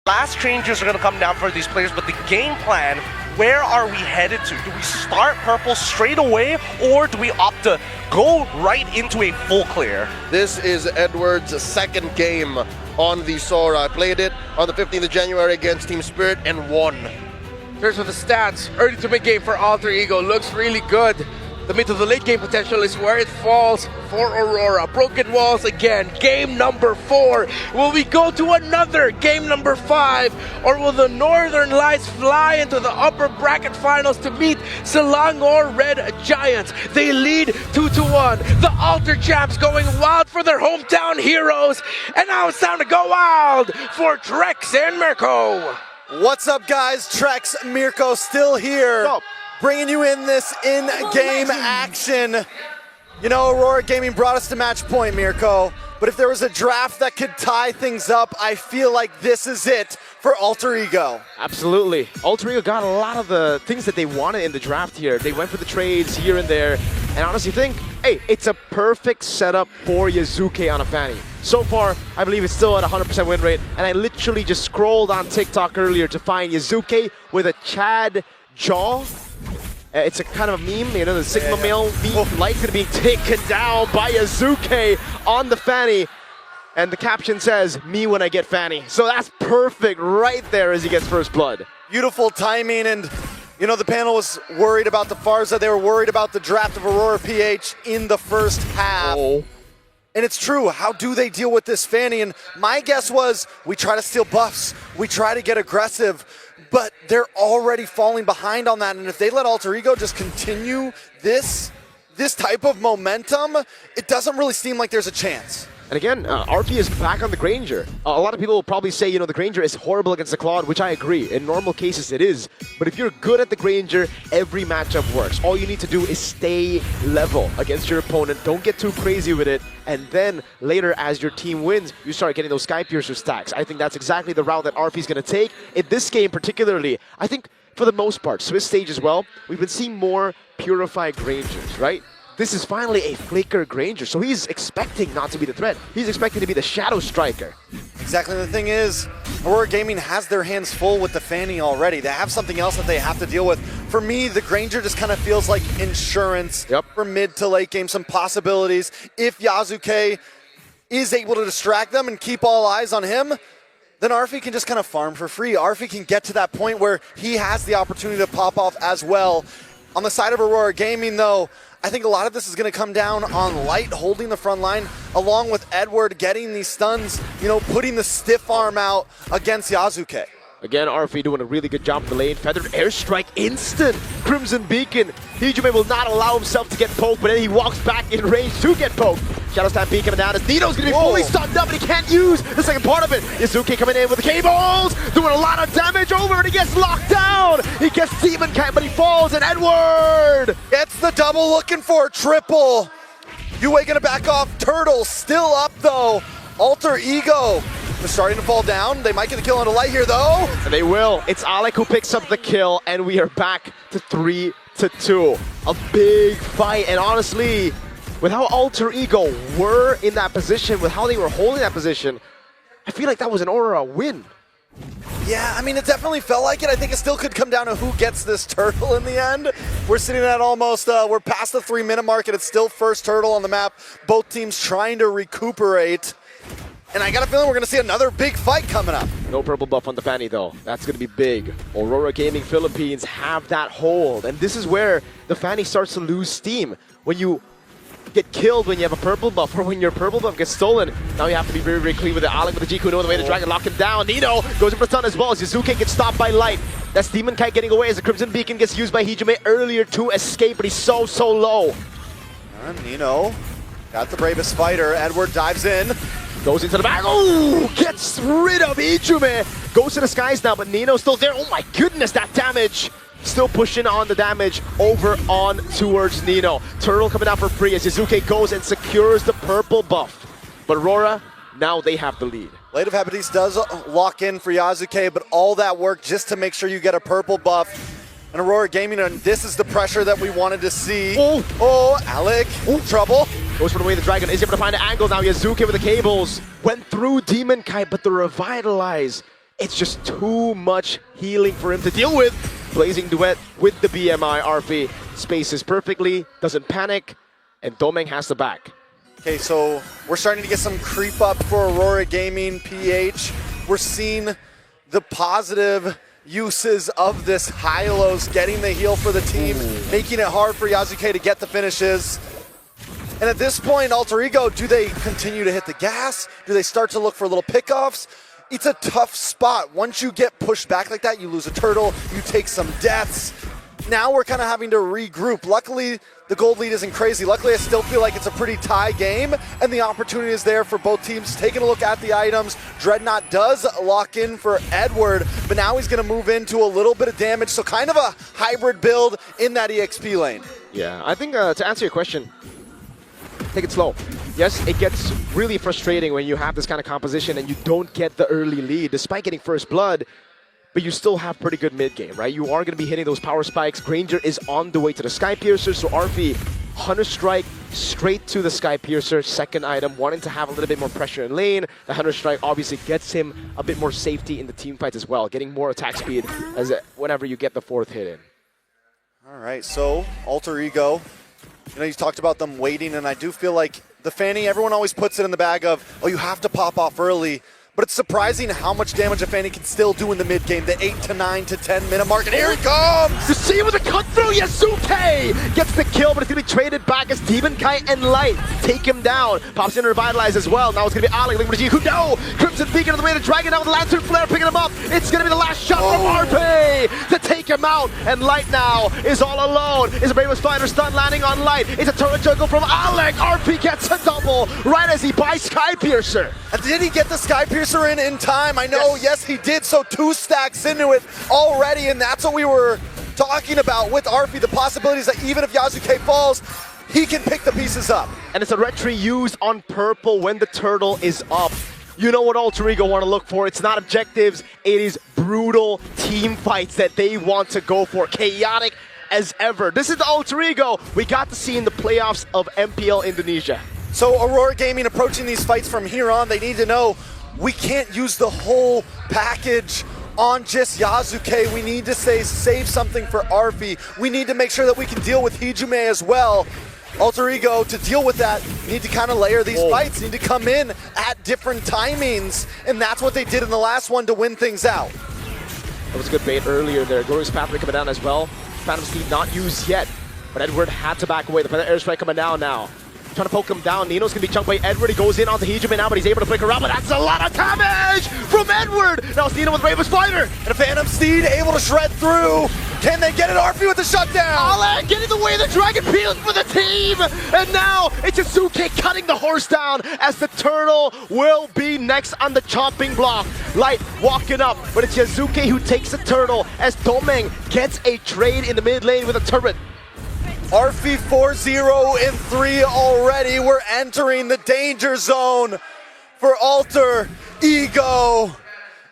Last changes are going to come down for these players, but the game plan, where are we headed to? Do we start purple straight away, or do we opt to go right into a full clear? This is Edward's second game on the Sora. I played it on the 15th of January against Team Spirit and won. Here's with the stats. Early to mid game for Alter Ego looks really good. The mid to the late game potential is where it falls for Aurora. Broken walls again. Game number 4. Will we go to another game number 5? Or will the Northern Lights fly into the upper bracket finals to meet Selangor Red Giants? They lead 2-1. The Alter Champs going wild for their hometown heroes. And now it's time to go wild for Trex and Mirko. What's up, guys? Trex, Mirko still here. Stop. Bringing you in this in-game action. You know, Aurora Gaming brought us to match point, Mirko. But if there was a draft that could tie things up, I feel like this is it for Alter Ego. Absolutely. Alter Ego got a lot of the things that they wanted in the draft here. They went for the trades here and there. And honestly think, hey, it's a perfect setup for Yazuke on a Fanny. So far, I believe it's still at 100% win rate. And I literally just scrolled on TikTok earlier to find Yazuke with a Chad jaw. It's a kind of a meme, you know, the Sigma male meme. Light's gonna be taken down by Yazuke on the Fanny. And the caption says, "Me when I get Fanny." So that's perfect right there as he gets first blood. Beautiful timing, and you know, the panel was worried about the Farza. They were worried about the draft of Aurora PH in the first half. Oh. And it's true, how do they deal with this Fanny? And my guess was, we try to steal buffs, we try to get aggressive, but they're already falling behind on that. And if they let Alter Ego just continue this type of momentum, it doesn't really seem like there's a chance. And again, RP is back on the Granger. A lot of people will probably say, you know, the Granger is horrible against the Claude, which I agree. In normal cases, it is. But if you're good at the Granger, every matchup works. All you need to do is stay level against your opponent. Don't get too crazy with it. And then later, as your team wins, you start getting those Sky Piercer stacks. I think that's exactly the route that RP is going to take. In this game particularly, I think for the most part, Swiss stage as well, we've been seeing more purified Grangers, right? This is finally a Flicker Granger, so he's expecting not to be the threat. He's expecting to be the Shadow Striker. Exactly. The thing is, Aurora Gaming has their hands full with the Fanny already. They have something else that they have to deal with. For me, the Granger just kind of feels like insurance for mid to late game, some possibilities. If Yazuke is able to distract them and keep all eyes on him, then Arfi can just kind of farm for free. Arfi can get to that point where he has the opportunity to pop off as well. On the side of Aurora Gaming, though, I think a lot of this is going to come down on Light holding the front line, along with Edward getting these stuns, you know, putting the stiff arm out against Yazuke. Again, RF doing a really good job in the lane. Feathered Airstrike instant. Crimson Beacon. Hijime will not allow himself to get poked, but then he walks back in range to get poked. Shadow Stab Beacon coming down as Nino's going to be fully stunned up, and he can't use the second part of it. Yazuke coming in with the cables, doing a lot of damage over, and he gets locked down. He gets Demon Cat, but he falls, and Edward gets the double, looking for a triple. Yue gonna back off. Turtle still up though. Alter Ego. They're starting to fall down. They might get the kill on a Light here though. And they will. It's Alec who picks up the kill, and we are back to 3-2. A big fight, and honestly, with how Alter Ego were in that position, with how they were holding that position, I feel like that was an Aurora win. Yeah, I mean, it definitely felt like it. I think it still could come down to who gets this turtle in the end. We're sitting at almost, we're past the 3-minute mark, and it's still first turtle on the map. Both teams trying to recuperate. And I got a feeling we're going to see another big fight coming up. No purple buff on the Fanny, though. That's going to be big. Aurora Gaming Philippines have that hold. And this is where the Fanny starts to lose steam. When you get killed when you have a purple buff, or when your purple buff gets stolen, now you have to be very, very clean with it. Alec with the G-Kuno, the way the dragon lock him down. Nino goes in for the stun as well as Yazuke gets stopped by Light. That's Demon Kite getting away as the Crimson Beacon gets used by Hijime earlier to escape, but he's so low. And Nino got the bravest fighter. Edward dives in. Goes into the back. Oh, gets rid of Hijime. Goes to the skies now, but Nino's still there. Oh my goodness, that damage. Still pushing on the damage over on towards Nino. Turtle coming out for free as Yazuke goes and secures the purple buff. But Aurora, now they have the lead. Blade of Hephaestus does lock in for Yazuke, but all that work just to make sure you get a purple buff. And Aurora Gaming, and this is the pressure that we wanted to see. Oh, Alec, trouble. Goes for the way the dragon is able to find an angle now. Yazuke with the cables. Went through Demon Kite, but the Revitalize It's just too much healing for him to deal with. Blazing duet with the BMI. RP spaces perfectly, doesn't panic, and Domeng has the back. Okay, so we're starting to get some creep up for Aurora Gaming, PH. We're seeing the positive uses of this Hylos getting the heal for the team, making it hard for Yasuke to get the finishes. And at this point, Alter Ego, do they continue to hit the gas? Do they start to look for little pickoffs? It's a tough spot. Once you get pushed back like that, you lose a turtle, you take some deaths. Now we're kind of having to regroup. Luckily, the gold lead isn't crazy. Luckily, I still feel like it's a pretty tie game, and the opportunity is there for both teams. Taking a look at the items, Dreadnought does lock in for Edward, but now he's going to move into a little bit of damage, so kind of a hybrid build in that EXP lane. Yeah, I think to answer your question, take it slow. Yes, it gets really frustrating when you have this kind of composition and you don't get the early lead, despite getting first blood. But you still have pretty good mid game, right? You are going to be hitting those power spikes. Granger is on the way to the Sky Piercer, so RV, Hunter Strike straight to the Sky Piercer, second item, wanting to have a little bit more pressure in lane. The Hunter Strike obviously gets him a bit more safety in the team fights as well, getting more attack speed as whenever you get the fourth hit in. All right, so Alter Ego, you know, you talked about them waiting, and I do feel like the Fanny, everyone always puts it in the bag of, oh, you have to pop off early. But it's surprising how much damage a Fanny can still do in the mid game, the 8 to 9 to 10 minute mark, and here he comes! You see with a cut through, Yasuke gets the kill, but it's going to be traded back as Demon Kite and Light take him down. Pops in to revitalize as well. Now it's going to be Alec looking for Jiku. No! Crimson Beacon on the way to Dragon out with the Lantern Flare picking him up. It's going to be the last shot from RP to take him out, and Light now is all alone. Is a Bravest Fighter stun landing on Light. It's a turret juggle from Alec. RP gets a double right as he buys Sky Piercer. And did he get the Sky Piercer in time? I know, yes, he did, so 2 stacks into it already, and that's what we were talking about with Arfi, the possibilities that even if Yasuke falls, he can pick the pieces up. And it's a retry used on purple when the turtle is up. You know what Alter Ego want to look for. It's not objectives, it is brutal team fights that they want to go for. Chaotic as ever. This is the Alter Ego we got to see in the playoffs of MPL Indonesia. So Aurora Gaming approaching these fights from here on, they need to know we can't use the whole package on just Yasuke. We need to save something for Arfi. We need to make sure that we can deal with Hijume as well. Alter Ego, to deal with that, need to kind of layer these fights, need to come in at different timings, and that's what they did in the last one to win things out. That was a good bait earlier there. Glorious Pathway coming down as well. Phantom Steed not used yet, but Edward had to back away. The airstrike coming down now. Trying to poke him down. Nino's going to be chunked by Edward. He goes in onto Hijume now, but he's able to flicker around. But that's a lot of damage from Edward. Now it's Nino with Bravest Fighter. And a Phantom Steed able to shred through. Can they get it? Arfi with the shutdown. Alec getting the way the Dragon peeling for the team. And now it's Yasuke cutting the horse down as the turtle will be next on the chopping block. Light walking up, but it's Yasuke who takes the turtle as Domeng gets a trade in the mid lane with a turret. Arfi 4-0 in 3 already. We're entering the danger zone for Alter Ego.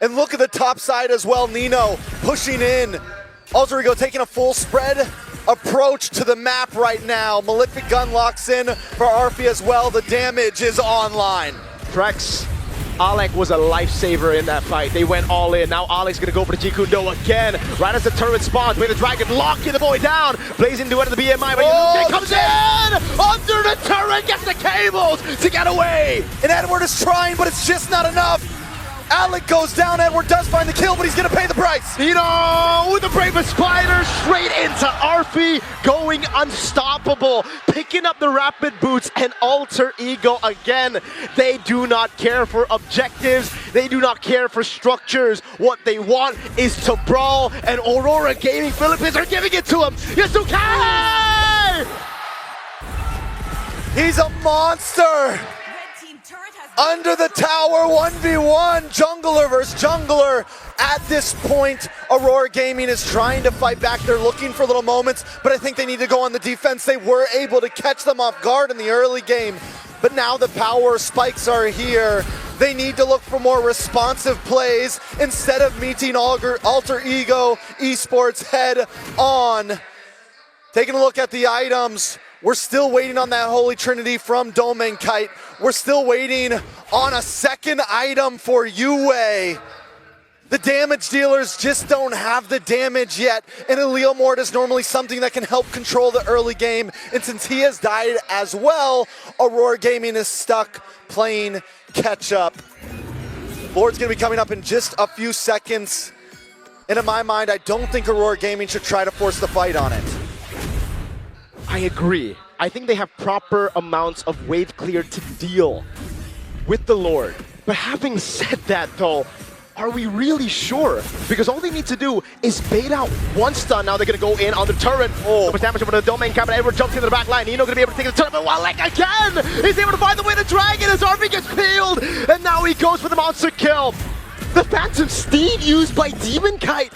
And look at the top side as well. Nino pushing in. Alter Ego taking a full spread approach to the map right now. Malefic Gun locks in for Arfi as well. The damage is online. Trex. Alec was a lifesaver in that fight. They went all in. Now Alec's gonna go for the Jikundo again. Right as the turret spawns, with the Dragon locking the boy down. Blazing to end of the BMI, but Yasuke comes in! Under the turret, gets the cables to get away! And Edward is trying, but it's just not enough. Alec goes down, Edward does find the kill, but he's gonna pay the price. Nino with the Bravest Spider straight into Arfi, going unstoppable, picking up the rapid boots, and Alter Ego again. They do not care for objectives, they do not care for structures. What they want is to brawl, and Aurora Gaming Philippines are giving it to him. Yasuke! He's a monster. Under the tower, 1v1, jungler versus jungler. At this point, Aurora Gaming is trying to fight back. They're looking for little moments, but I think they need to go on the defense. They were able to catch them off guard in the early game, but now the power spikes are here. They need to look for more responsive plays instead of meeting Alter Ego Esports head on. Taking a look at the items. We're still waiting on that Holy Trinity from Domeng Kite. We're still waiting on a second item for Yue. The damage dealers just don't have the damage yet, and a Leo Mort is normally something that can help control the early game, and since he has died as well, Aurora Gaming is stuck playing catch-up. Lord's going to be coming up in just a few seconds, and in my mind, I don't think Aurora Gaming should try to force the fight on it. I agree. I think they have proper amounts of wave clear to deal with the Lord. But having said that, though, are we really sure? Because all they need to do is bait out one stun. Now they're going to go in on the turret. So much damage over the domain cap, and Edward jumps into the back line. Nino going to be able to take the turret, but Wallach again! He's able to find the way to Dragon as RB gets peeled! And now he goes for the monster kill. The Phantom Steed used by Demon Kite.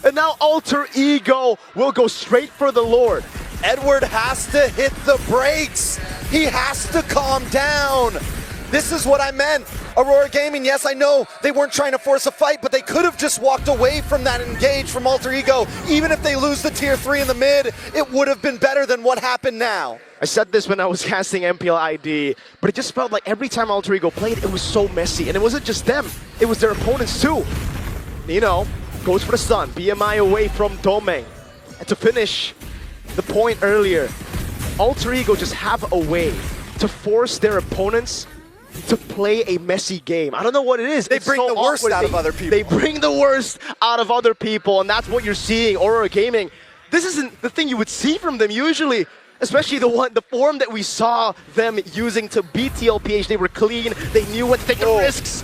And now Alter Ego will go straight for the Lord. Edward has to hit the brakes. He has to calm down. This is what I meant. Aurora Gaming, yes, I know they weren't trying to force a fight, but they could have just walked away from that engage from Alter Ego. Even if they lose the tier 3 in the mid, it would have been better than what happened now. I said this when I was casting MPL ID, but it just felt like every time Alter Ego played, it was so messy. And it wasn't just them, it was their opponents too. Nino goes for the stun, BMI away from Domain. And to finish the point earlier, Alter Ego just have a way to force their opponents to play a messy game. I don't know what it is. They bring the worst out of other people. They bring the worst out of other people, and that's what you're seeing. Aurora Gaming, this isn't the thing you would see from them usually, especially the form that we saw them using to beat TLPH. They were clean. They knew when to take the risks.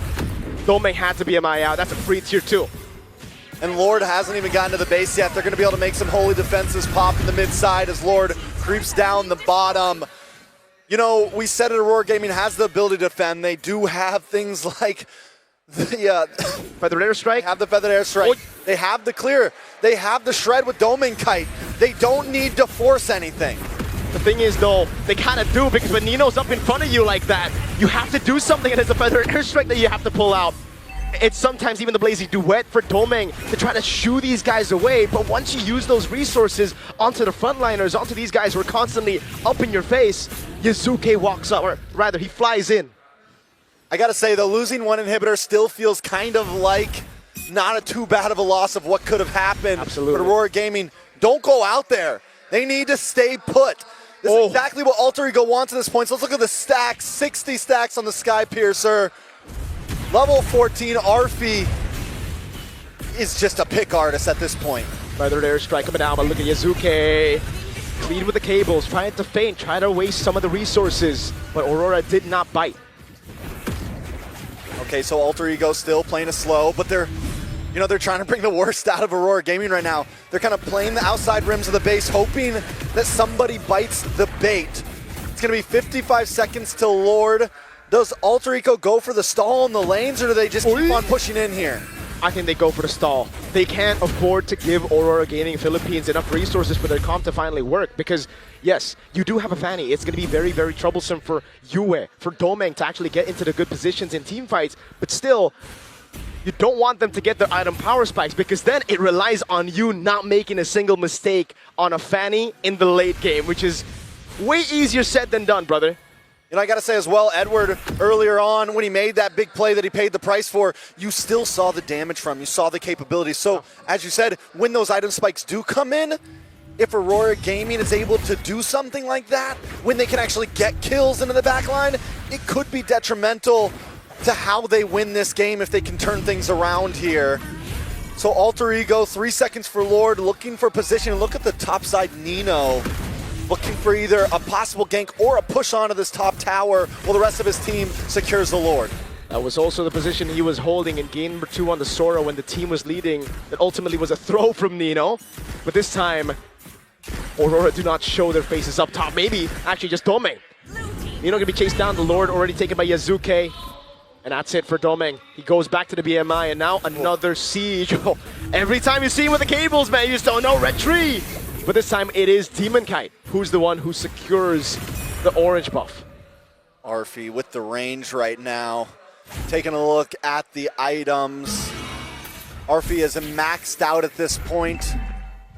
Domain had to be MI out. That's a free tier 2. And Lord hasn't even gotten to the base yet. They're going to be able to make some holy defenses pop in the mid side as Lord creeps down the bottom. You know, we said it, Aurora Gaming has the ability to defend. They do have things like the Feathered Airstrike. They have the Feathered Airstrike. They have the clear. They have the shred with Domain Kite. They don't need to force anything. The thing is, though, they kind of do, because when Nino's up in front of you like that, you have to do something, and it's a Feathered Airstrike that you have to pull out. It's sometimes even the Blazy Duet for Domain to try to shoo these guys away, but once you use those resources onto the frontliners, onto these guys who are constantly up in your face, Yazuke walks up, or rather, he flies in. I gotta say, though, losing one inhibitor still feels kind of like not a too bad of a loss of what could have happened. Absolutely. But Aurora Gaming, don't go out there. They need to stay put. This is exactly what Alter Ego wants at this point. So let's look at the stacks, 60 stacks on the Sky Piercer. Level 14, Arfi is just a pick artist at this point. Feathered Airstrike coming down, but look at Yazuke. Lead with the cables, trying to feint, trying to waste some of the resources, but Aurora did not bite. Okay, so Alter Ego still playing it slow, but they're trying to bring the worst out of Aurora Gaming right now. They're kind of playing the outside rims of the base, hoping that somebody bites the bait. It's going to be 55 seconds till Lord. Does Alter Ego go for the stall in the lanes, or do they just keep on pushing in here? I think they go for the stall. They can't afford to give Aurora Gaming Philippines enough resources for their comp to finally work, because yes, you do have a Fanny. It's going to be very, very troublesome for Yue, for Domain to actually get into the good positions in team fights, but still, you don't want them to get their item power spikes, because then it relies on you not making a single mistake on a Fanny in the late game, which is way easier said than done, brother. You know, I got to say as well, Edward, earlier on, when he made that big play that he paid the price for, you still saw the damage from him. You saw the capability. So, as you said, when those item spikes do come in, if Aurora Gaming is able to do something like that, when they can actually get kills into the backline, it could be detrimental to how they win this game if they can turn things around here. So, Alter Ego, 3 seconds for Lord, looking for position. Look at the top side, Nino. Looking for either a possible gank or a push onto this top tower while the rest of his team secures the Lord. That was also the position he was holding in game number 2 on the Sora when the team was leading. That ultimately was a throw from Nino. But this time, Aurora do not show their faces up top. Maybe actually just Domain. Nino gonna be chased down, the Lord already taken by Yazuke. And that's it for Domain. He goes back to the BMI, and now another siege. Every time you see him with the cables, man, you just don't know, red tree. But this time it is Demon Kite who's the one who secures the orange buff. Arfi with the range right now. Taking a look at the items. Arfi is maxed out at this point.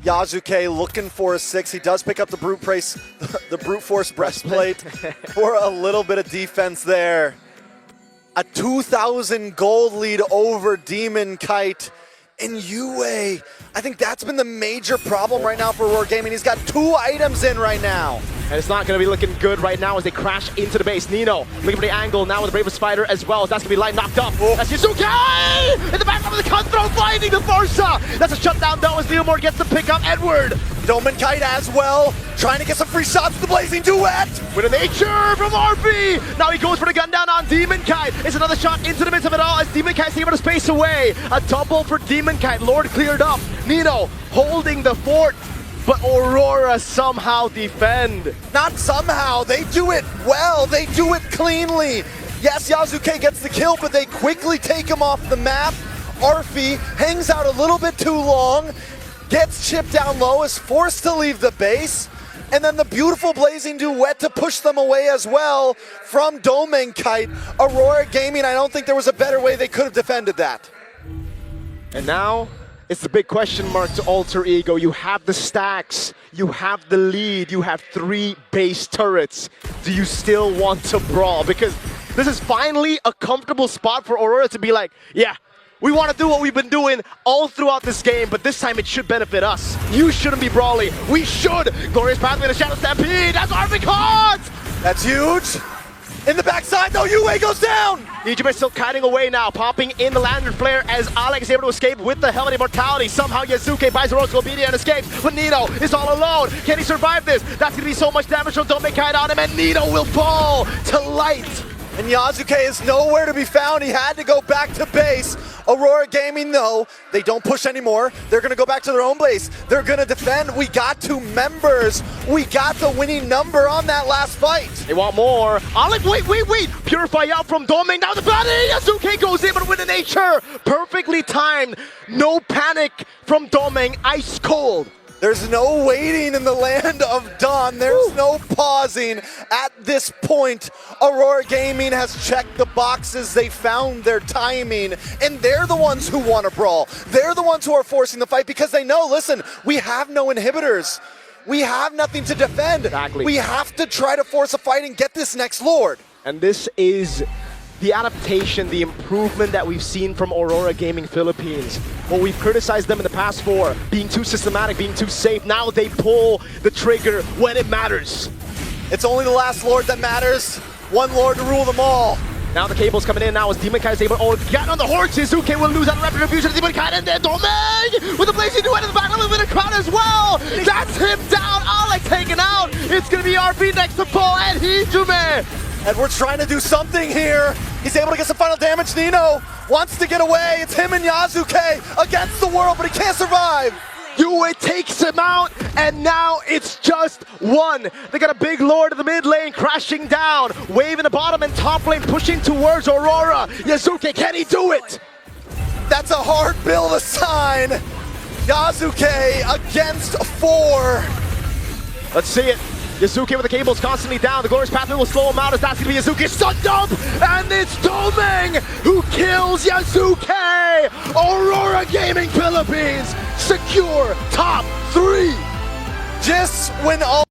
Yazuke looking for a 6. He does pick up the brute force breastplate for a little bit of defense there. A 2,000 gold lead over Demon Kite. And Yue, I think that's been the major problem right now for Aurora Gaming. He's got 2 items in right now. And it's not going to be looking good right now as they crash into the base. Nino looking for the angle now with the Bravest Spider as well. That's going to be light knocked up. Oh. That's Yuzuki! In the background of the cutthroat, finding the Forza! That's a shutdown though as Leomore gets to pick up Edward. Doman Kite as well, trying to get some free shots with the Blazing Duet. With a nature from RB! Now he goes for the gun down on Demon Kite. It's another shot into the midst of it all as Demon Kite's able to space away. A double for Demon Kite. Lord cleared up. Nino holding the fort. But Aurora somehow defend. Not somehow, they do it well, they do it cleanly. Yes, Yasuke gets the kill, but they quickly take him off the map. Arfi hangs out a little bit too long, gets chipped down low, is forced to leave the base, and then the beautiful Blazing Duet to push them away as well from Domain Kite. Aurora Gaming, I don't think there was a better way they could have defended that. And now, it's the big question mark to Alter Ego. You have the stacks, you have the lead, you have 3 base turrets. Do you still want to brawl? Because this is finally a comfortable spot for Aurora to be like, yeah, we want to do what we've been doing all throughout this game, but this time it should benefit us. You shouldn't be brawling. We should. Glorious Pathway to Shadow Stampede. That's Arvik Hart! That's huge. In the backside though, Yue goes down! Egypt is still kiting away now, popping in the Lantern Flare as Alex is able to escape with the Helmet Immortality. Somehow Yasuke buys the Rose Gobidia and escapes, but Nino is all alone. Can he survive this? That's going to be so much damage from Don't Make Kite on him, and Nino will fall to light. And Yasuke is nowhere to be found. He had to go back to base. Aurora Gaming, though, they don't push anymore. They're going to go back to their own base. They're going to defend. We got 2 members. We got the winning number on that last fight. They want more. Alex, wait. Purify out from Domain. Now the body. Yasuke goes in, but with a nature. Perfectly timed. No panic from Domain. Ice cold. There's no waiting in the land of Dawn. There's no pausing. At this point, Aurora Gaming has checked the boxes. They found their timing, and they're the ones who want to brawl. They're the ones who are forcing the fight because they know, listen, we have no inhibitors. We have nothing to defend. Exactly. We have to try to force a fight and get this next Lord. And this is the adaptation, the improvement that we've seen from Aurora Gaming Philippines. What we've criticized them in the past for, being too systematic, being too safe, now they pull the trigger when it matters. It's only the last Lord that matters. One Lord to rule them all. Now the cable's coming in now as Demon Kite is able to get on the horse. Shizuke will lose out rapid refusion. Demon Kite and then Domain with the Blazing Duet in the back, a little bit of crowd as well. That's him down. Alex taken out. It's going to be RB next to Paul and Hijume. Edward's trying to do something here. He's able to get some final damage. Nino wants to get away. It's him and Yasuke against the world, but he can't survive. Yue takes him out, and now it's just 1. They got a big Lord in the mid lane crashing down. Wave in the bottom and top lane pushing towards Aurora. Yasuke, can he do it? That's a hard bill to sign. Yasuke against 4. Let's see it. Yasuke with the cables constantly down. The Glorious Pathway will slow him out as that's going to be Yasuke's stun dump. And it's Domeng who kills Yasuke. Aurora Gaming Philippines secure top 3. Just when all